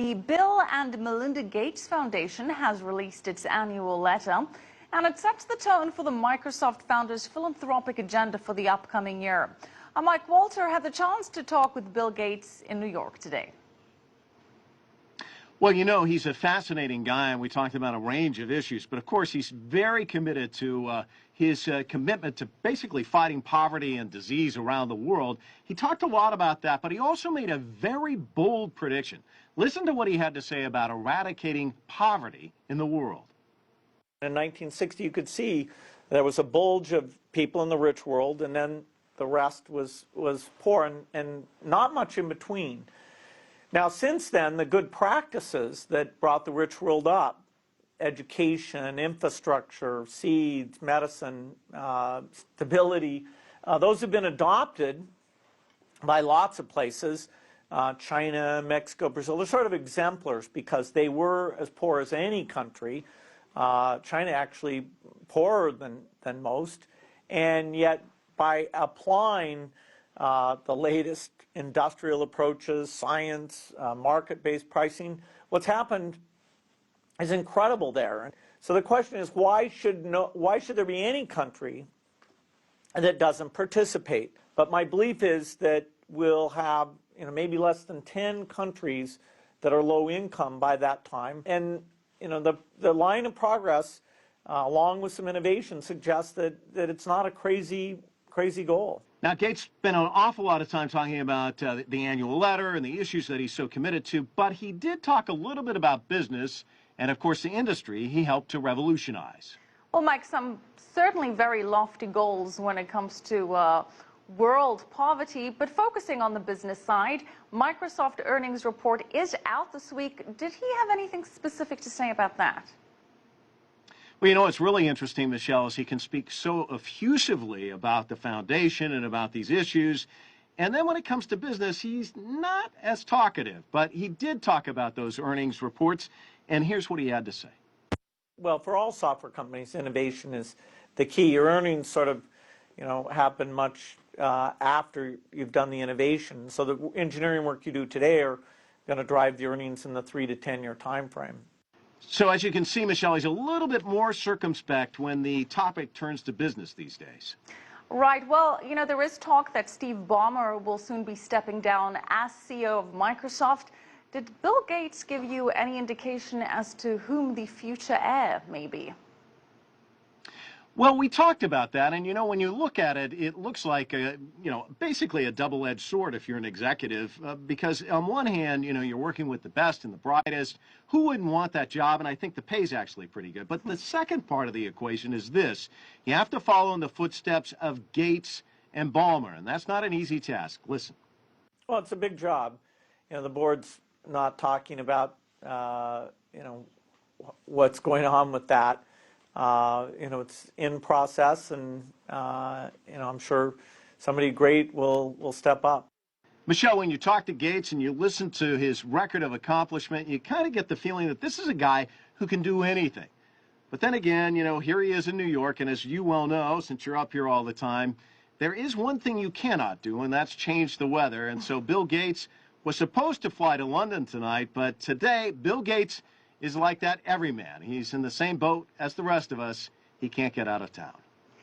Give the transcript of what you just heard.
The Bill and Melinda Gates Foundation has released its annual letter, and it sets the tone for the Microsoft founder's philanthropic agenda for the upcoming year. Mike Walter had the chance to talk with Bill Gates in New York today. Well, you know, he's a fascinating guy, and we talked about a range of issues. But, of course, he's very committed to his commitment to basically fighting poverty and disease around the world. He talked a lot about that, but he also made a very bold prediction. Listen to what he had to say about eradicating poverty in the world. In 1960, you could see there was a bulge of people in the rich world, and then the rest was poor, and not much in between. Now, since then, the good practices that brought the rich world up, education, infrastructure, seeds, medicine, stability, those have been adopted by lots of places. China, Mexico, Brazil, they're sort of exemplars because they were as poor as any country. China actually poorer than most, and yet by applying the latest industrial approaches, science, market-based pricing, what's happened is incredible there. So the question is, why should there be any country that doesn't participate? But my belief is that we'll have maybe less than 10 countries that are low income by that time. And the line of progress, along with some innovation, suggests that it's not a crazy goal. Now, Gates spent an awful lot of time talking about the annual letter and the issues that he's so committed to, but he did talk a little bit about business and, of course, the industry he helped to revolutionize. Well, Mike, some certainly very lofty goals when it comes to world poverty, but focusing on the business side, Microsoft earnings report is out this week. Did he have anything specific to say about that? Well, you know, it's really interesting, Michelle, is he can speak so effusively about the foundation and about these issues. And then when it comes to business, he's not as talkative. But he did talk about those earnings reports, and here's what he had to say. Well, for all software companies, innovation is the key. Your earnings sort of, happen much after you've done the innovation. So the engineering work you do today are going to drive the earnings in the 3 to 10 year time frame. So as you can see, Michelle, he's a little bit more circumspect when the topic turns to business these days. Right. Well, there is talk that Steve Ballmer will soon be stepping down as CEO of Microsoft. Did Bill Gates give you any indication as to whom the future heir may be? Well, we talked about that, and when you look at it, it looks like basically a double-edged sword if you're an executive, because on one hand, you're working with the best and the brightest. Who wouldn't want that job? And I think the pay's actually pretty good. But the second part of the equation is this: you have to follow in the footsteps of Gates and Ballmer, and that's not an easy task. Listen. Well, it's a big job. The board's not talking about what's going on with that. It's in process, and I'm sure somebody great will step up. Michelle, when you talk to Gates and you listen to his record of accomplishment, you kind of get the feeling that this is a guy who can do anything. But then again, here he is in New York, and as you well know, since you're up here all the time, there is one thing you cannot do, and that's change the weather. And so Bill Gates was supposed to fly to London tonight, but today Bill Gates is like that everyman. He's in the same boat as the rest of us. He can't get out of town.